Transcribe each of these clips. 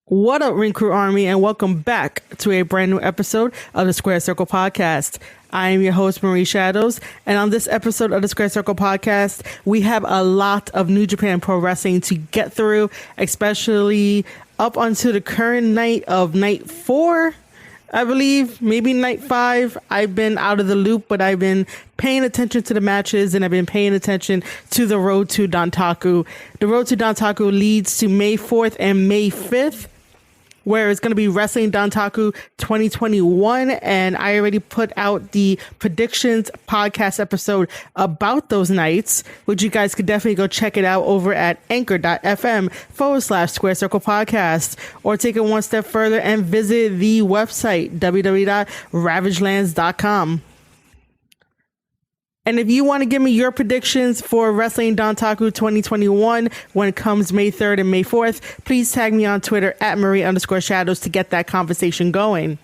What up, Ring Crew Army, and welcome back to a brand new episode of the Square Circle Podcast. I am your host, Marie Shadows, and on this episode of the Square Circle Podcast, we have a lot of New Japan Pro Wrestling to get through, especially up onto the current night of night 4, I believe, maybe night 5. I've been out of the loop, but I've been paying attention to the matches and I've been paying attention to the road to Dontaku. The road to Dontaku leads to May 4th and May 5th. Where it's going to be Wrestling Dontaku 2021. And I already put out the predictions podcast episode about those nights, which you guys could definitely go check it out over at anchor.fm/Square Circle Podcast, or take it one step further and visit the website, www.ravagelands.com. And if you want to give me your predictions for Wrestling Dontaku 2021 when it comes May 3rd and May 4th, please tag me on Twitter at Marie_Shadows to get that conversation going.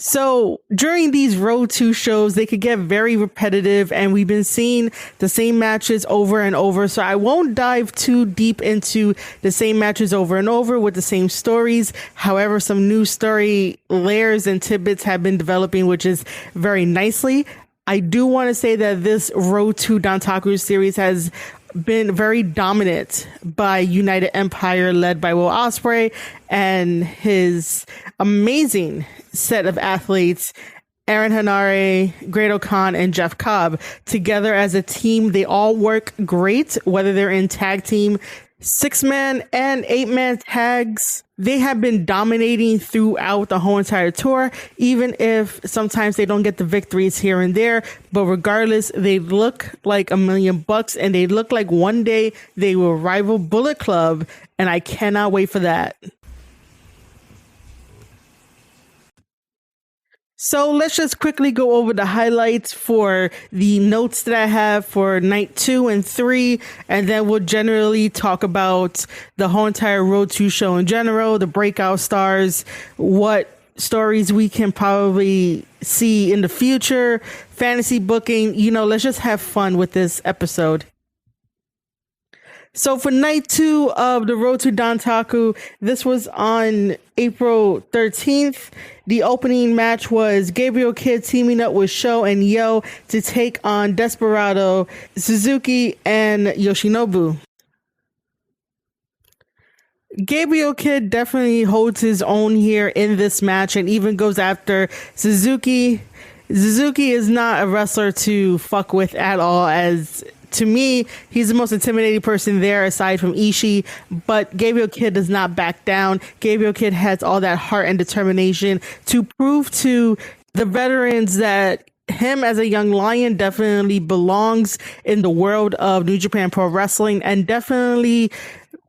So during these Road 2 shows, they could get very repetitive, and we've been seeing the same matches over and over. So I won't dive too deep into the same matches over and over with the same stories. However, some new story layers and tidbits have been developing, which is very nicely. I do want to say that this Road 2 Dontaku series has been very dominant by United Empire, led by Will Ospreay and his amazing set of athletes, Aaron Henare, Great Khan, and Jeff Cobb. Together as a team, they all work great, whether they're in tag team, 6-man and 8-man tags. They have been dominating throughout the whole entire tour, even if sometimes they don't get the victories here and there. But regardless, they look like $1,000,000, and they look like one day they will rival Bullet Club, and I cannot wait for that. So let's just quickly go over the highlights for the notes that I have for night 2 and 3, and then we'll generally talk about the whole entire Road 2 show in general, the breakout stars, what stories we can probably see in the future, fantasy booking. Let's just have fun with this episode. So for night 2 of the Road to Dontaku, this was on April 13th. The opening match was Gabriel Kidd teaming up with Sho and Yo to take on Desperado, Suzuki, and Yoshinobu. Gabriel Kidd definitely holds his own here in this match and even goes after Suzuki. Suzuki is not a wrestler to fuck with at all, as to me, he's the most intimidating person there aside from Ishii, but Gabriel Kidd does not back down. Gabriel Kidd has all that heart and determination to prove to the veterans that him as a young lion definitely belongs in the world of New Japan Pro Wrestling, and definitely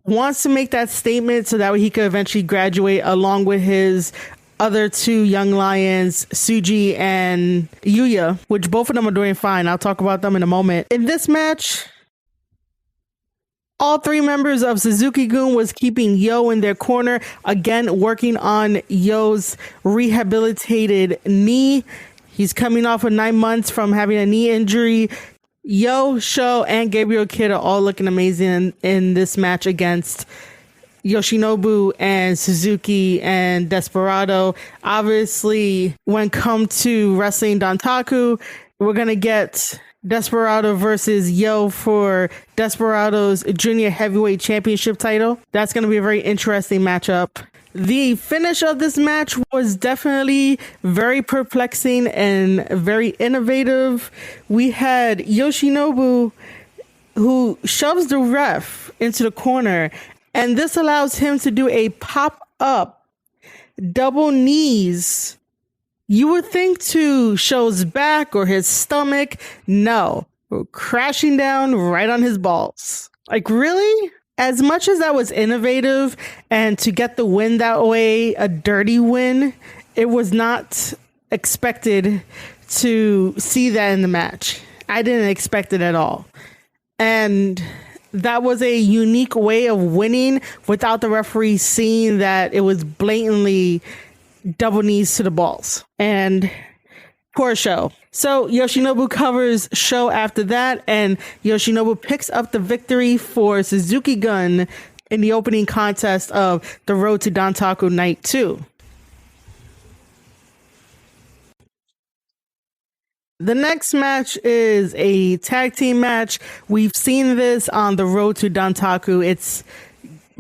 wants to make that statement so that way he could eventually graduate along with his other 2 young lions, Tsuji and Yuya, which both of them are doing fine. I'll talk about them in a moment. In this match, all 3 members of Suzuki-gun was keeping Yo in their corner, again working on Yo's rehabilitated knee. He's coming off of 9 months from having a knee injury. Yo, Sho, and Gabriel Kidd are all looking amazing in this match against Yoshinobu and Suzuki and Desperado. Obviously, when come to Wrestling Dontaku, we're going to get Desperado versus Yo for Desperado's Junior Heavyweight Championship title. That's going to be a very interesting matchup. The finish of this match was definitely very perplexing and very innovative. We had Yoshinobu, who shoves the ref into the corner, and this allows him to do a pop-up double knees. You would think to Sho's back or his stomach. No, crashing down right on his balls. Like, really? As much as that was innovative and to get the win that way, a dirty win, it was not expected to see that in the match. I didn't expect it at all. And that was a unique way of winning without the referee seeing that it was blatantly double knees to the balls. And poor Sho. So Yoshinobu covers show after that, and Yoshinobu picks up the victory for Suzuki Gun in the opening contest of the Road to Dontaku Night 2. The next match is a tag team match. We've seen this on the Road to Dontaku. It's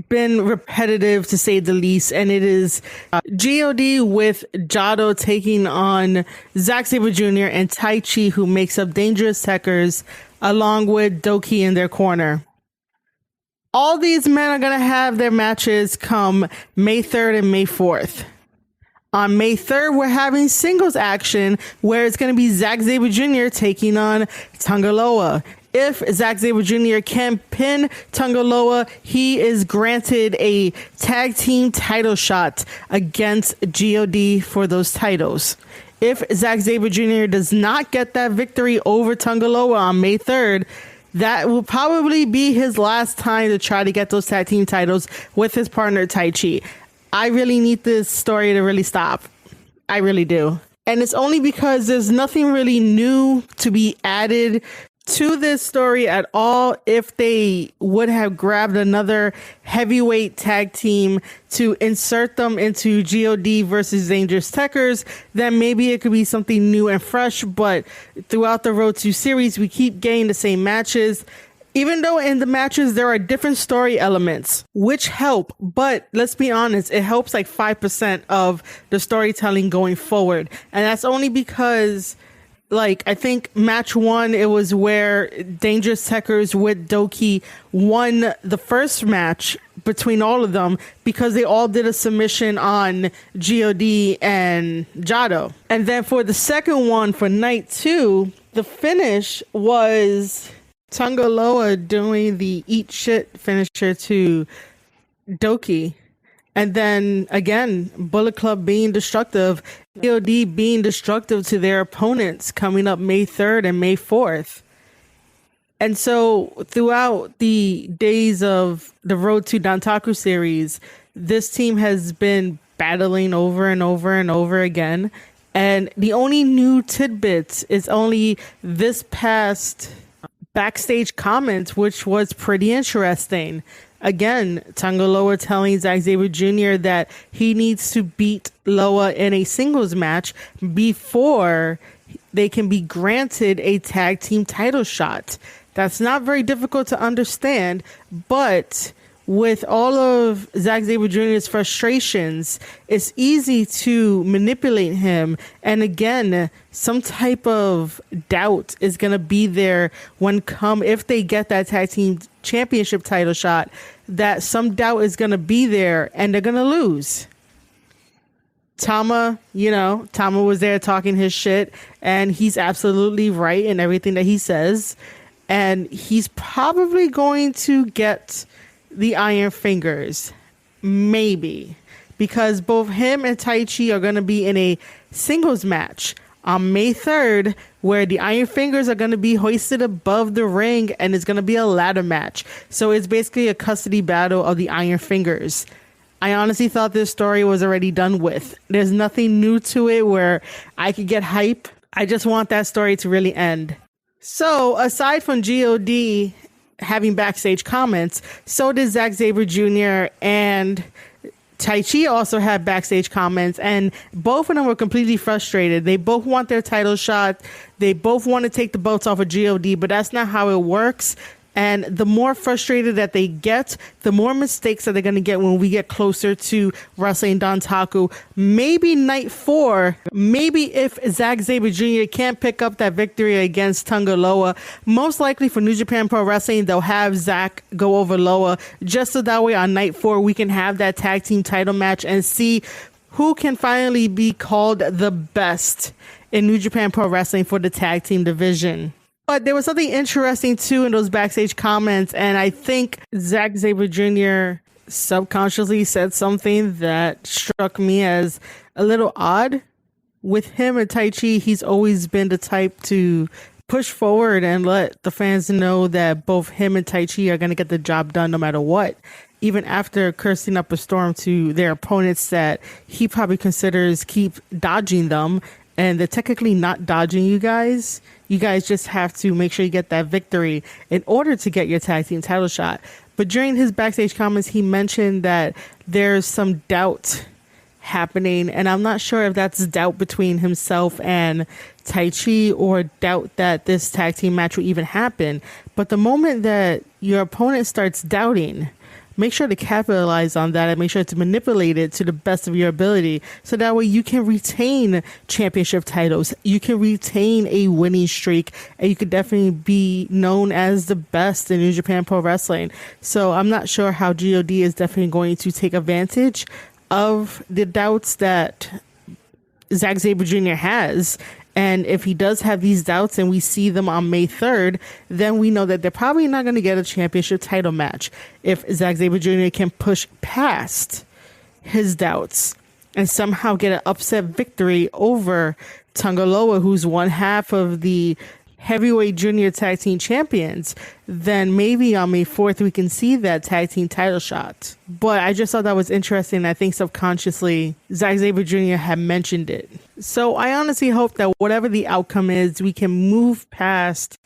been repetitive to say the least, and it is God with Jado taking on Zack Sabre Jr. and Taichi, who makes up Dangerous Tekkers, along with Doki in their corner. All these men are going to have their matches come May 3rd and May 4th. On May 3rd, we're having singles action where it's going to be Zack Sabre Jr. taking on Tangaloa. If Zack Sabre Jr. can pin Tangaloa, he is granted a tag team title shot against God for those titles. If Zack Sabre Jr. does not get that victory over Tangaloa on May 3rd, that will probably be his last time to try to get those tag team titles with his partner Taichi. I really need this story to really stop. I really do. And it's only because there's nothing really new to be added to this story at all. If they would have grabbed another heavyweight tag team to insert them into God versus Dangerous Tekkers, then maybe it could be something new and fresh. But throughout the Road to series, we keep getting the same matches. Even though in the matches there are different story elements which help, but let's be honest, it helps like 5% of the storytelling going forward. And that's only because, like, I think match 1, it was where Dangerous Tekkers with Doki won the first match between all of them because they all did a submission on God and Jado. And then for the second one, for night 2, the finish was Tangaloa doing the eat shit finisher to Doki. And then again, Bullet Club being destructive, God being destructive to their opponents coming up May 3rd and May 4th. And so throughout the days of the Road to Dontaku series, this team has been battling over and over and over again. And the only new tidbits is only this past backstage comments, which was pretty interesting. Again, Tangaloa telling Zack Sabre Jr. that he needs to beat Loa in a singles match before they can be granted a tag team title shot. That's not very difficult to understand, but with all of Zack Sabre Jr.'s frustrations, it's easy to manipulate him. And again, some type of doubt is going to be there if they get that tag team championship title shot, that some doubt is going to be there and they're going to lose. Tama was there talking his shit, and he's absolutely right in everything that he says. And he's probably going to get the Iron Fingers, maybe, because both him and Taichi are going to be in a singles match on May 3rd, where the Iron Fingers are going to be hoisted above the ring, and it's going to be a ladder match. So it's basically a custody battle of the Iron Fingers. I honestly thought this story was already done with. There's nothing new to it where I could get hype. I just want that story to really end. So aside from God having backstage comments, so did Zack Sabre Jr. and Taichi also had backstage comments, and both of them were completely frustrated. They both want their title shot. They both want to take the belts off of God, but that's not how it works. And the more frustrated that they get, the more mistakes that they're going to get when we get closer to Wrestling Dontaku. Maybe night 4, maybe if Zack Sabre Jr. can't pick up that victory against Tangaloa, most likely for New Japan Pro Wrestling, they'll have Zack go over Loa, just so that way on night 4 we can have that tag team title match and see who can finally be called the best in New Japan Pro Wrestling for the tag team division. But there was something interesting too in those backstage comments, and I think Zack Sabre Jr. subconsciously said something that struck me as a little odd. With him and Taichi, he's always been the type to push forward and let the fans know that both him and Taichi are going to get the job done no matter what. Even after cursing up a storm to their opponents that he probably considers keep dodging them and they're technically not dodging you guys. You guys just have to make sure you get that victory in order to get your tag team title shot. But during his backstage comments, he mentioned that there's some doubt happening, and I'm not sure if that's doubt between himself and Taichi or doubt that this tag team match will even happen. But the moment that your opponent starts doubting, make sure to capitalize on that and make sure to manipulate it to the best of your ability, so that way you can retain championship titles, you can retain a winning streak, and you could definitely be known as the best in New Japan Pro Wrestling. So I'm not sure how GOD is definitely going to take advantage of the doubts that Zack Sabre Jr. has. And if he does have these doubts and we see them on May 3rd, then we know that they're probably not going to get a championship title match. If Zack Sabre Jr. can push past his doubts and somehow get an upset victory over Tangaloa, who's one half of the heavyweight junior tag team champions, then maybe on May 4th we can see that tag team title shot. But I just thought that was interesting. I think subconsciously Zack Sabre Jr. had mentioned it. So I honestly hope that whatever the outcome is, we can move past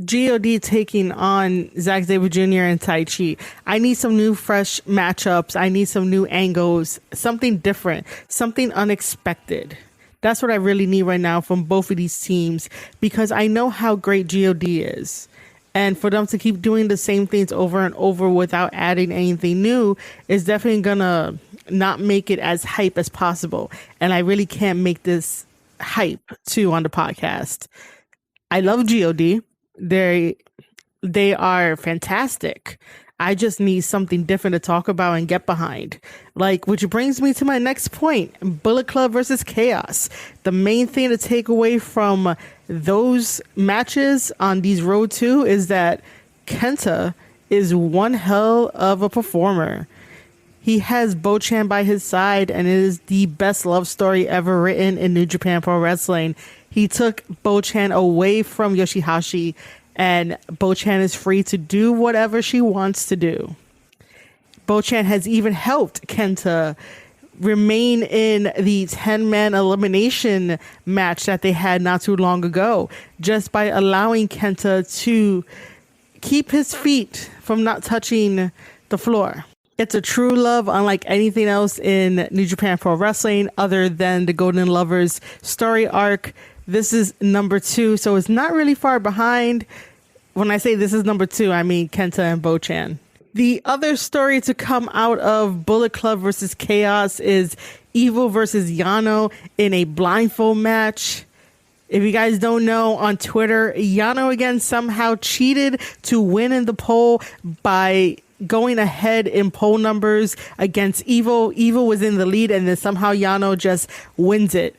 GOD taking on Zack Sabre Jr. and Taichi. I need some new fresh matchups. I need some new angles, something different, something unexpected. That's what I really need right now from both of these teams, because I know how great GOD is. And for them to keep doing the same things over and over without adding anything new is definitely going to not make it as hype as possible. And I really can't make this hype too on the podcast. I love GOD. They are fantastic. I just need something different to talk about and get behind. Which brings me to my next point, Bullet Club versus Chaos. The main thing to take away from those matches on these Road 2 is that Kenta is one hell of a performer. He has Bo-Chan by his side, and it is the best love story ever written in New Japan Pro Wrestling. He took Bo-Chan away from Yoshihashi, and Bo-Chan is free to do whatever she wants to do. Bo-Chan has even helped Kenta remain in the 10-man elimination match that they had not too long ago, just by allowing Kenta to keep his feet from not touching the floor. It's a true love unlike anything else in New Japan Pro Wrestling other than the Golden Lovers story arc. This is number 2, so it's not really far behind. When I say this is number 2, I mean Kenta and Bo-Chan. The other story to come out of Bullet Club versus Chaos is Evil versus Yano in a blindfold match. If you guys don't know, on Twitter, Yano again somehow cheated to win in the poll by going ahead in poll numbers against Evil. Evil was in the lead, and then somehow Yano just wins it.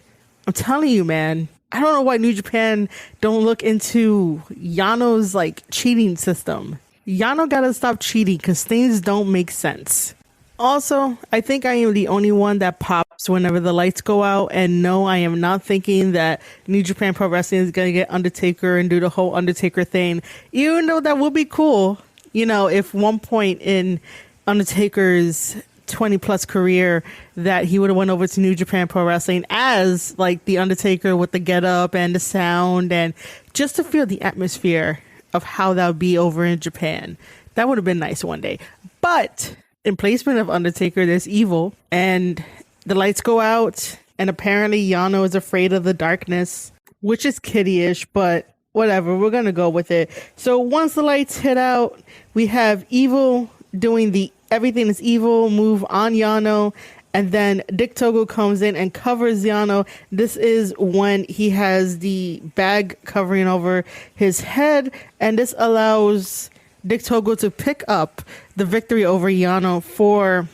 I'm telling you, man. I don't know why New Japan don't look into Yano's cheating system. Yano gotta stop cheating because things don't make sense. Also, I think I am the only one that pops whenever the lights go out, and no, I am not thinking that New Japan Pro Wrestling is gonna get Undertaker and do the whole Undertaker thing, even though that would be cool. If one point in Undertaker's 20 plus career that he would have went over to New Japan Pro Wrestling as the Undertaker with the get up and the sound, and just to feel the atmosphere of how that would be over in Japan. That would have been nice one day. But in placement of Undertaker, there's Evil, and the lights go out, and apparently Yano is afraid of the darkness, which is kiddie-ish, but whatever, we're gonna go with it. So once the lights hit out, we have Evil doing the Everything is Evil move on Yano, and then Dick Togo comes in and covers Yano. This is when he has the bag covering over his head, and this allows Dick Togo to pick up the victory over Yano for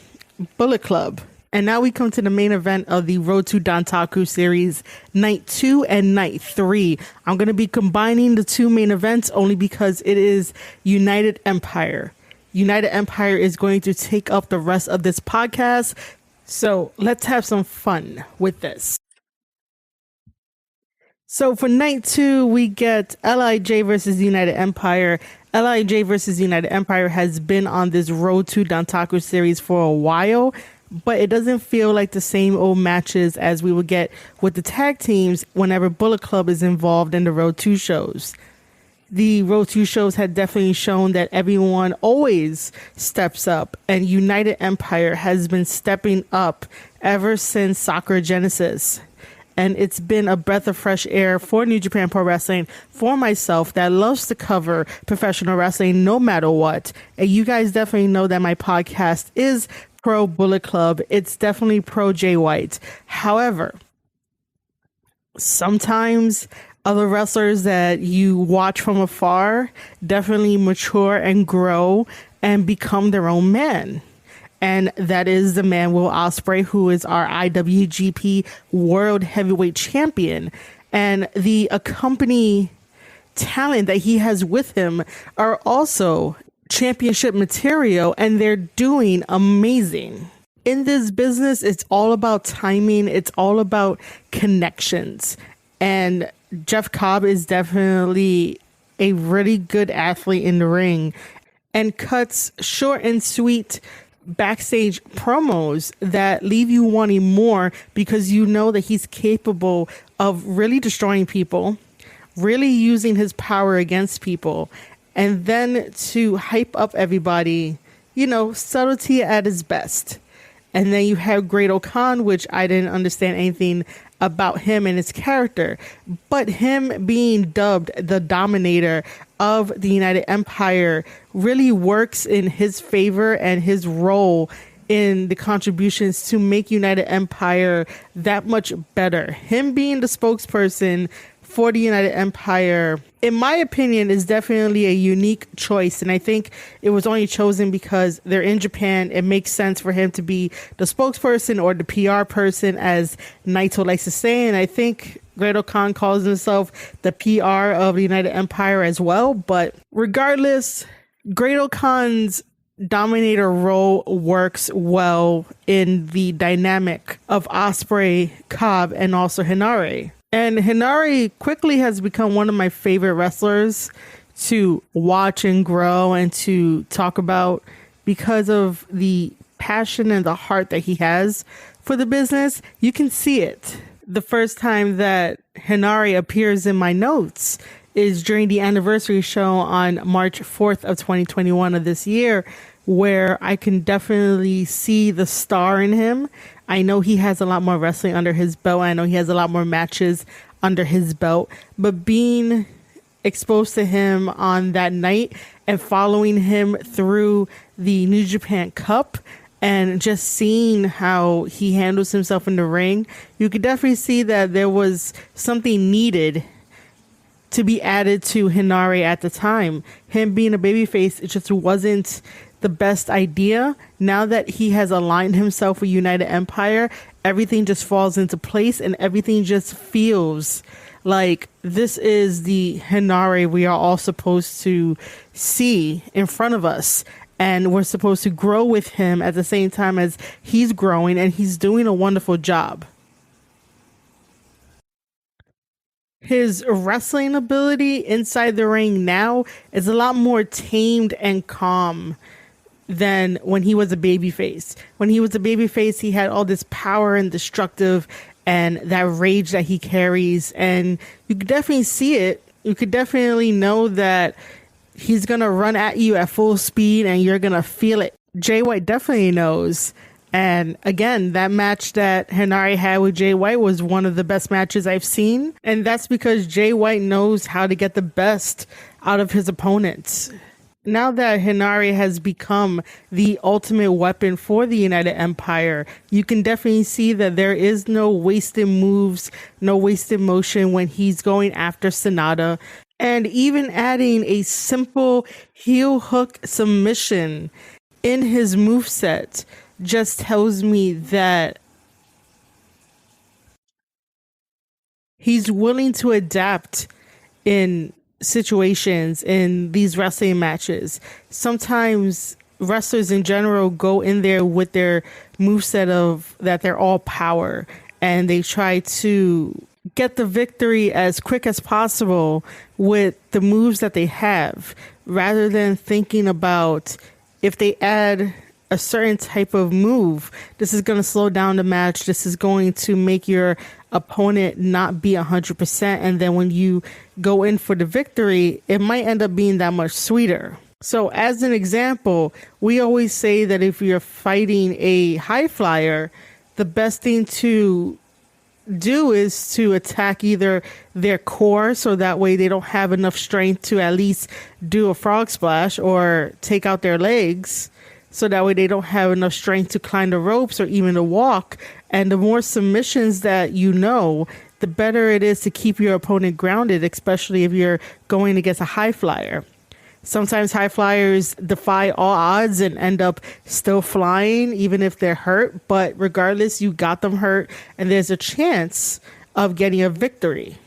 Bullet Club. And now we come to the main event of the Road to Dontaku series, night 2 and night 3. I'm going to be combining the two main events only because it is United Empire. United Empire is going to take up the rest of this podcast. So let's have some fun with this. So for night 2, we get LIJ versus United Empire. LIJ versus United Empire has been on this Road to Dontaku series for a while, but it doesn't feel like the same old matches as we would get with the tag teams whenever Bullet Club is involved in the Road 2 shows. The Road 2 shows had definitely shown that everyone always steps up, and United Empire has been stepping up ever since Sakura Genesis. And it's been a breath of fresh air for New Japan Pro Wrestling, for myself that loves to cover professional wrestling no matter what. And you guys definitely know that my podcast is pro Bullet Club. It's definitely pro Jay White. However, sometimes other wrestlers that you watch from afar definitely mature and grow and become their own man. And that is the man Will Ospreay, who is our IWGP World Heavyweight Champion. And the accompanying talent that he has with him are also championship material, and they're doing amazing. In this business, it's all about timing. It's all about connections. And Jeff Cobb is definitely a really good athlete in the ring and cuts short and sweet backstage promos that leave you wanting more, because you know that he's capable of really destroying people, really using his power against people, and then to hype up everybody, you know, subtlety at his best. And then you have Great O'Khan, which I didn't understand anything about him and his character, but him being dubbed the Dominator of the United Empire really works in his favor, and his role in the contributions to make United Empire that much better. Him being the spokesperson for the United Empire, in my opinion, is definitely a unique choice. And I think it was only chosen because they're in Japan. It makes sense for him to be the spokesperson or the PR person, as Naito likes to say. And I think Great O'Khan calls himself the PR of the United Empire as well. But regardless, Great O'Khan's Dominator role works well in the dynamic of Ospreay, Cobb, and also Henare. And Henare quickly has become one of my favorite wrestlers to watch and grow and to talk about, because of the passion and the heart that he has for the business. You can see it. The first time that Henare appears in my notes is during the anniversary show on March 4th of 2021 of this year, where I can definitely see the star in him. I know he has a lot more wrestling under his belt. I know he has a lot more matches under his belt, but being exposed to him on that night and following him through the New Japan Cup and just seeing how he handles himself in the ring, you could definitely see that there was something needed to be added to Henare at the time. Him being a babyface, it just wasn't the best idea. Now that he has aligned himself with United Empire, everything just falls into place, and everything just feels like this is the Henare we are all supposed to see in front of us. And we're supposed to grow with him at the same time as he's growing, and he's doing a wonderful job. His wrestling ability inside the ring now is a lot more tamed and calm than when he was a babyface. When he was a babyface, he had all this power and destructive and that rage that he carries. And you could definitely see it. You could definitely know that he's going to run at you at full speed and you're going to feel it. Jay White definitely knows. And again, that match that Henare had with Jay White was one of the best matches I've seen. And that's because Jay White knows how to get the best out of his opponents. Now that Henare has become the ultimate weapon for the United Empire, you can definitely see that there is no wasted moves, no wasted motion when he's going after Sonata. And even adding a simple heel hook submission in his moveset just tells me that he's willing to adapt in situations in these wrestling matches. Sometimes wrestlers in general go in there with their moveset of that they're all power, and they try to get the victory as quick as possible with the moves that they have, rather than thinking about if they add a certain type of move. This is going to slow down the match. This is going to make your opponent not be 100%. And then when you go in for the victory, it might end up being that much sweeter. So as an example, we always say that if you're fighting a high flyer, the best thing to do is to attack either their core, so that way they don't have enough strength to at least do a frog splash, or take out their legs, so that way they don't have enough strength to climb the ropes or even to walk. And the more submissions that you know, the better it is to keep your opponent grounded, especially if you're going against a high flyer. Sometimes high flyers defy all odds and end up still flying, even if they're hurt. But regardless, you got them hurt, and there's a chance of getting a victory.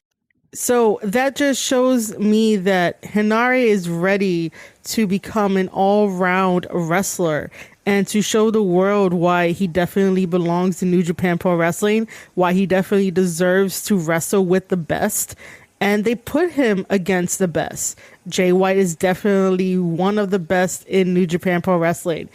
So that just shows me that Henare is ready to become an all-round wrestler and to show the world why he definitely belongs in New Japan Pro Wrestling, why he definitely deserves to wrestle with the best. And they put him against the best. Jay White is definitely one of the best in New Japan Pro Wrestling.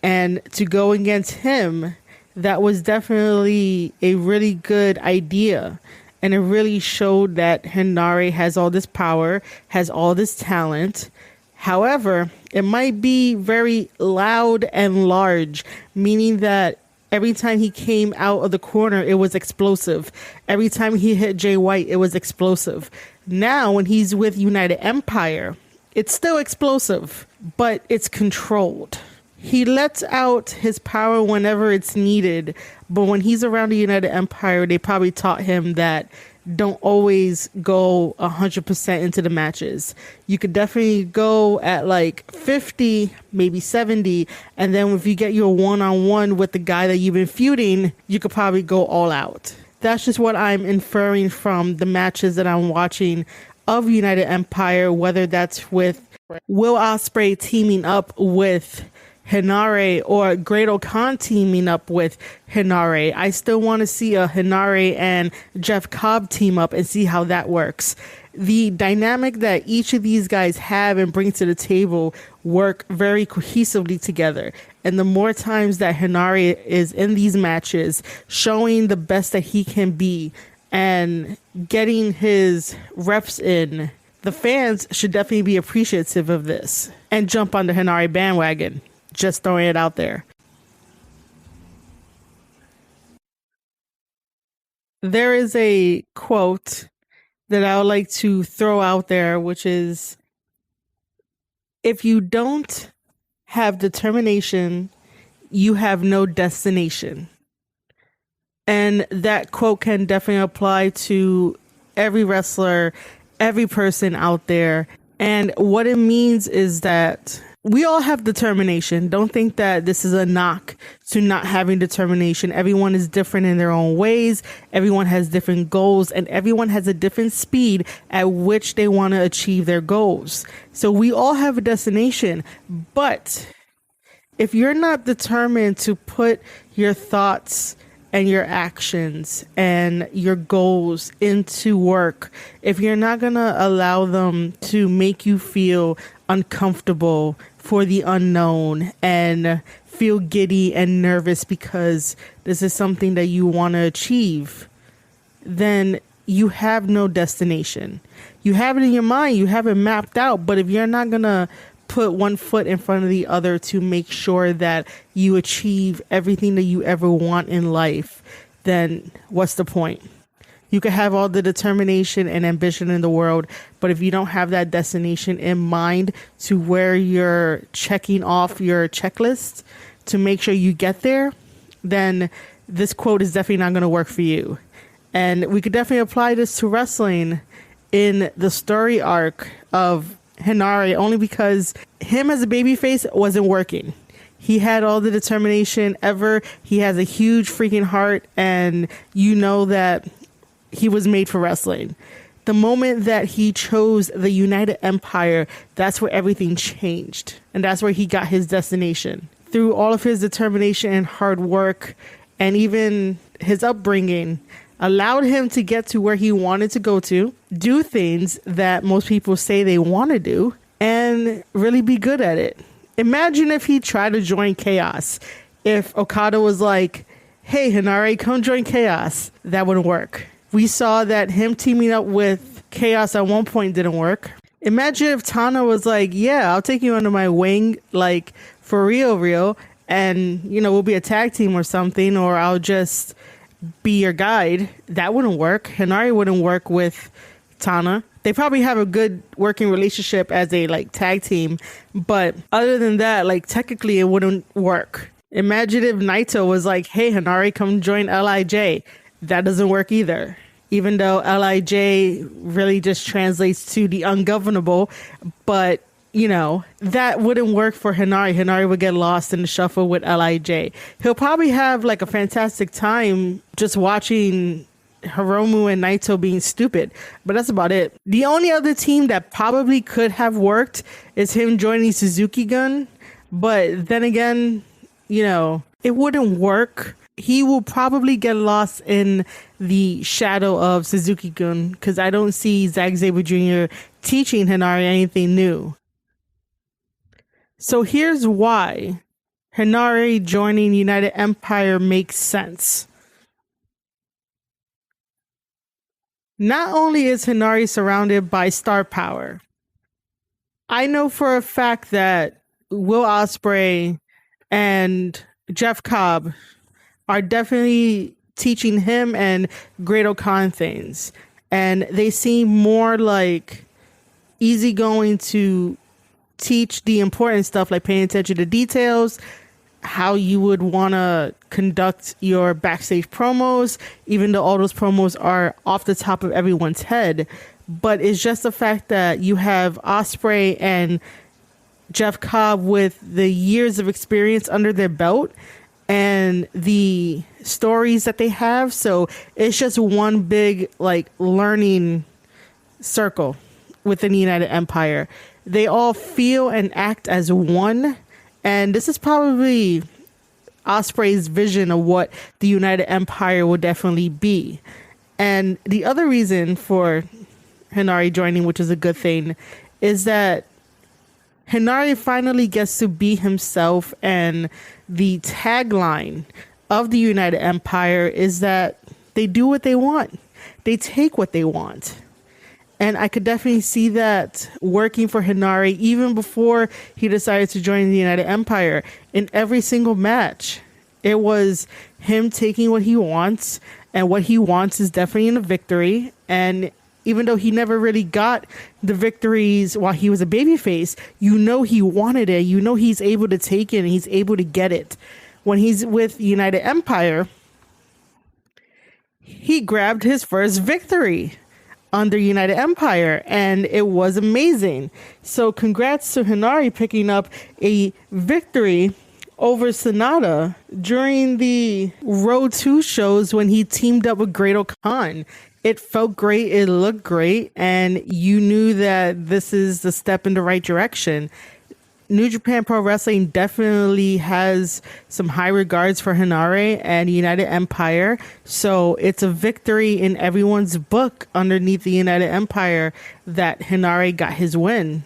And to go against him, that was definitely a really good idea. And it really showed that Henare has all this power, has all this talent. However, it might be very loud and large, meaning that every time he came out of the corner, it was explosive. Every time he hit Jay White, it was explosive. Now, when he's with United Empire, it's still explosive, but it's controlled. He lets out his power whenever it's needed, but when he's around the United Empire, they probably taught him that don't always go 100% into the matches. You could definitely go at like 50, maybe 70. And then if you get your one-on-one with the guy that you've been feuding, you could probably go all out. That's just what I'm inferring from the matches that I'm watching of United Empire, whether that's with Will Ospreay teaming up with Henare or Great-O-Khan teaming up with Henare. I still want to see a Henare and Jeff Cobb team up and see how that works. The dynamic that each of these guys have and bring to the table work very cohesively together. And the more times that Henare is in these matches, showing the best that he can be and getting his reps in, the fans should definitely be appreciative of this and jump on the Henare bandwagon. Just throwing it out there. There is a quote that I would like to throw out there, which is, if you don't have determination, you have no destination. And that quote can definitely apply to every wrestler, every person out there. And what it means is that we all have determination. Don't think that this is a knock to not having determination. Everyone is different in their own ways. Everyone has different goals, and everyone has a different speed at which they want to achieve their goals. So we all have a destination, but if you're not determined to put your thoughts and your actions and your goals into work, if you're not going to allow them to make you feel uncomfortable for the unknown and feel giddy and nervous because this is something that you want to achieve, then you have no destination. You have it in your mind, you have it mapped out, but if you're not going to put one foot in front of the other to make sure that you achieve everything that you ever want in life, then what's the point? You can have all the determination and ambition in the world, but if you don't have that destination in mind to where you're checking off your checklist to make sure you get there, then this quote is definitely not going to work for you. And we could definitely apply this to wrestling in the story arc of Henare, only because him as a babyface wasn't working. He had all the determination ever. He has a huge freaking heart, and you know that he was made for wrestling. The moment that he chose the United Empire, that's where everything changed. And that's where he got his destination. Through all of his determination and hard work, and even his upbringing, allowed him to get to where he wanted to go to, do things that most people say they want to do, and really be good at it. Imagine if he tried to join Chaos. If Okada was like, hey, Henare, come join Chaos. That wouldn't work. We saw that him teaming up with Chaos at one point didn't work. Imagine if Tana was like, yeah, I'll take you under my wing, like, for real, and, you know, we'll be a tag team or something, or I'll just be your guide. That wouldn't work. Henare wouldn't work with Tana. They probably have a good working relationship as a, like, tag team, but other than that, like, technically it wouldn't work. Imagine if Naito was like, hey, Henare, come join LIJ. That doesn't work either. Even though LIJ really just translates to the ungovernable, but, you know, that wouldn't work for Henare. Henare would get lost in the shuffle with LIJ. He'll probably have like a fantastic time just watching Hiromu and Naito being stupid, but that's about it. The only other team that probably could have worked is him joining Suzuki Gun, but then again, you know, it wouldn't work. He will probably get lost in the shadow of Suzuki-gun because I don't see Zack Sabre Jr. teaching Henare anything new. So here's why Henare joining United Empire makes sense. Not only is Henare surrounded by star power, I know for a fact that Will Ospreay and Jeff Cobb are definitely teaching him and Great O'Khan things. And they seem more like easygoing to teach the important stuff, like paying attention to details, how you would want to conduct your backstage promos, even though all those promos are off the top of everyone's head. But it's just the fact that you have Ospreay and Jeff Cobb with the years of experience under their belt and the stories that they have. So it's just one big like learning circle within the United Empire. They all feel and act as one. And this is probably Ospreay's vision of what the United Empire will definitely be. And the other reason for Henare joining, which is a good thing, is that Henare finally gets to be himself, and the tagline of the United Empire is that they do what they want. They take what they want. And I could definitely see that working for Henare even before he decided to join the United Empire. In every single match, it was him taking what he wants, and what he wants is definitely a victory. And even though he never really got the victories while he was a babyface, you know he wanted it. You know he's able to take it and he's able to get it. When he's with United Empire, he grabbed his first victory under United Empire, and it was amazing. So congrats to Henare picking up a victory over Sonata during the Road 2 shows when he teamed up with Great O'Khan. It felt great, it looked great, and you knew that this is the step in the right direction. New Japan Pro Wrestling definitely has some high regards for Henare and United Empire, so it's a victory in everyone's book underneath the United Empire that Henare got his win.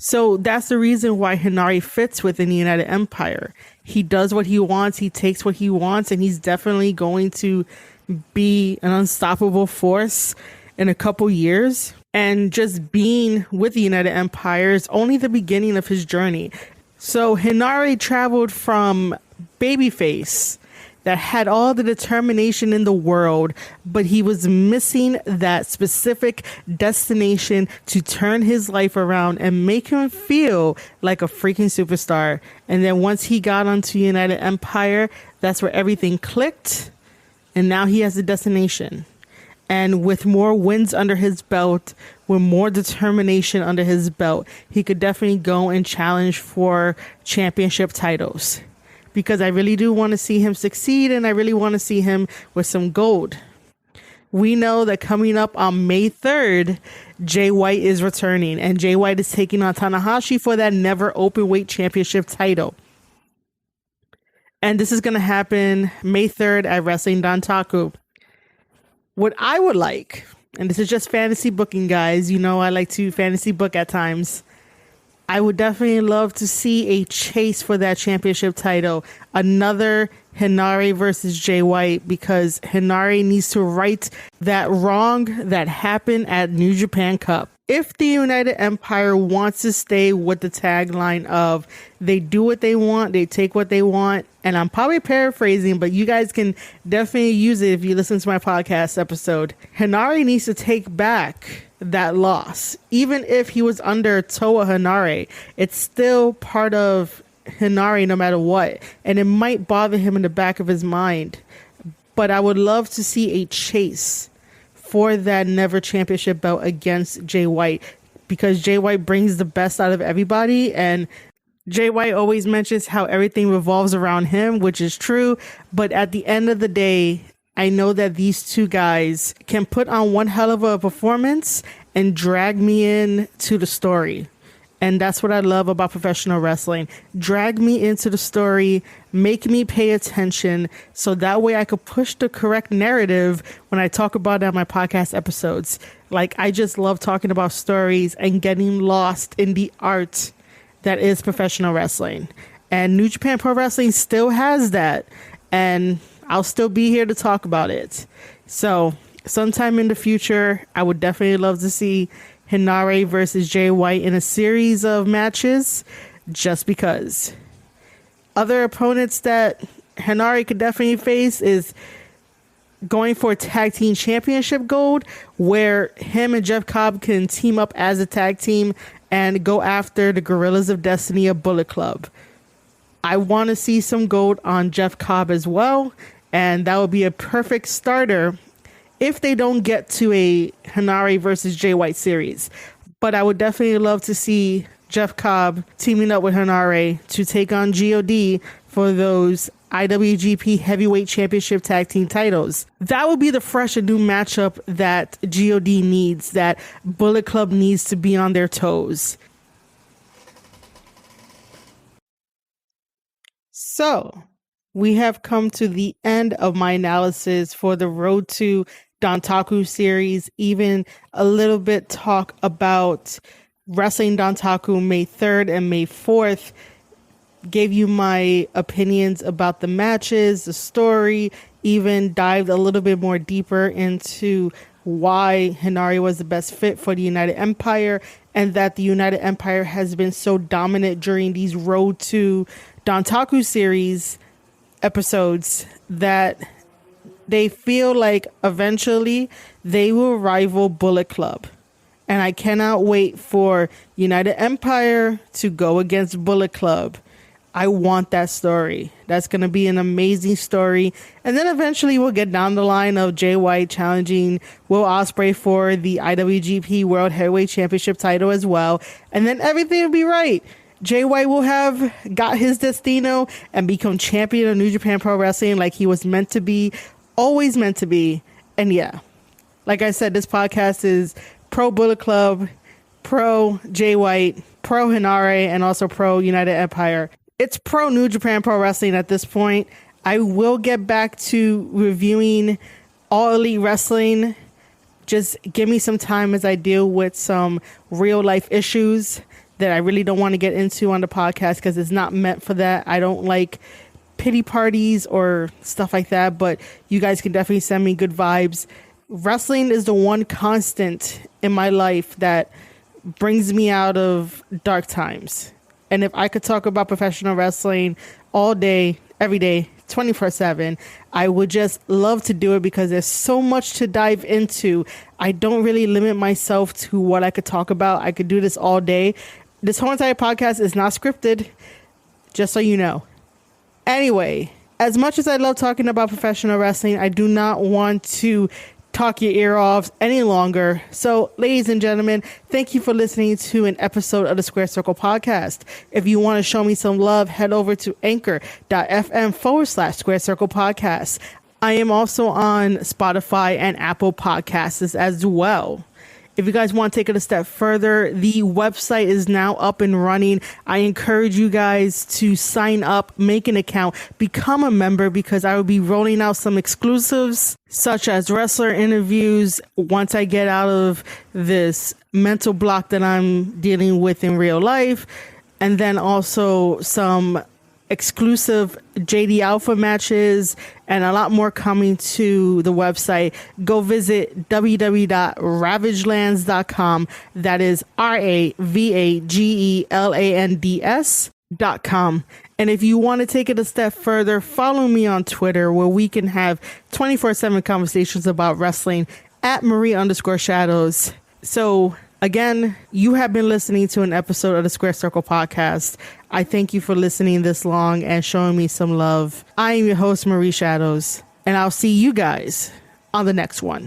So that's the reason why Henare fits within the United Empire. He does what he wants, he takes what he wants, and he's definitely going to be an unstoppable force in a couple years. And just being with the United Empire is only the beginning of his journey. So Henare traveled from babyface that had all the determination in the world, but he was missing that specific destination to turn his life around and make him feel like a freaking superstar. And then once he got onto United Empire, that's where everything clicked. And now he has a destination. And with more wins under his belt, with more determination under his belt, he could definitely go and challenge for championship titles. Because I really do want to see him succeed, and I really want to see him with some gold. We know that coming up on May 3rd, Jay White is returning, and Jay White is taking on Tanahashi for that never openweight championship title. And this is going to happen May 3rd at Wrestling Dontaku. What I would like, and this is just fantasy booking, guys. You know I like to fantasy book at times. I would definitely love to see a chase for that championship title. Another Henare versus Jay White, because Henare needs to right that wrong that happened at New Japan Cup. If the United Empire wants to stay with the tagline of they do what they want, they take what they want, and I'm probably paraphrasing, but you guys can definitely use it if you listen to my podcast episode, Henare needs to take back that loss. Even if he was under Toa Henare, it's still part of Henare no matter what, and it might bother him in the back of his mind. But I would love to see a chase for that never championship belt against Jay White, because Jay White brings the best out of everybody, and Jay White always mentions how everything revolves around him, which is true. But at the end of the day, I know that these two guys can put on one hell of a performance and drag me in to the story. And that's what I love about professional wrestling. Drag me into the story, make me pay attention, so that way I could push the correct narrative when I talk about it on my podcast episodes. Like, I just love talking about stories and getting lost in the art that is professional wrestling. And New Japan Pro Wrestling still has that. And I'll still be here to talk about it. So sometime in the future, I would definitely love to see Henare versus Jay White in a series of matches, just because. Other opponents that Henare could definitely face is going for tag team championship gold, where him and Jeff Cobb can team up as a tag team and go after the Gorillas of Destiny of Bullet Club. I want to see some gold on Jeff Cobb as well, and that would be a perfect starter if they don't get to a Henare versus Jay White series. But I would definitely love to see Jeff Cobb teaming up with Henare to take on GOD for those IWGP Heavyweight Championship Tag Team titles. That would be the fresh and new matchup that GOD needs, that Bullet Club needs to be on their toes. So, we have come to the end of my analysis for the Road to Dontaku series, even a little bit talk about Wrestling Dontaku May 3rd and May 4th. Gave you my opinions about the matches, the story, even dived a little bit more deeper into why Henare was the best fit for the United Empire, and that the United Empire has been so dominant during these Road to Dontaku series episodes that they feel like eventually they will rival Bullet Club. And I cannot wait for United Empire to go against Bullet Club. I want that story. That's going to be an amazing story. And then eventually we'll get down the line of Jay White challenging Will Ospreay for the IWGP World Heavyweight Championship title as well. And then everything will be right. Jay White will have got his destino and become champion of New Japan Pro Wrestling like he was meant to be. Always meant to be. And yeah, like I said, this podcast is pro Bullet Club, pro Jay White, pro Henare, and also pro United Empire. It's pro New Japan Pro Wrestling at this point. I will get back to reviewing All Elite Wrestling. Just give me some time as I deal with some real life issues that I really don't want to get into on the podcast, because it's not meant for that. I don't like pity parties or stuff like that, but you guys can definitely send me good vibes. Wrestling is the one constant in my life that brings me out of dark times. And if I could talk about professional wrestling all day, every day, 24/7, I would just love to do it, because there's so much to dive into. I don't really limit myself to what I could talk about. I could do this all day. This whole entire podcast is not scripted, just so you know. Anyway, as much as I love talking about professional wrestling, I do not want to talk your ear off any longer. So, ladies and gentlemen, thank you for listening to an episode of the Square Circle Podcast. If you want to show me some love, head over to anchor.fm/Square Circle Podcast. I am also on Spotify and Apple Podcasts as well. If you guys want to take it a step further, the website is now up and running. I encourage you guys to sign up, make an account, become a member, because I will be rolling out some exclusives such as wrestler interviews once I get out of this mental block that I'm dealing with in real life, and then also some exclusive JD Alpha matches and a lot more coming to the website. Go visit www.ravagelands.com. That is RAVAGELANDS.com. And if you want to take it a step further, follow me on Twitter, where we can have 24/7 conversations about wrestling at Marie_Shadows. So again, you have been listening to an episode of the Square Circle Podcast. I thank you for listening this long and showing me some love. I am your host, Marie Shadows, and I'll see you guys on the next one.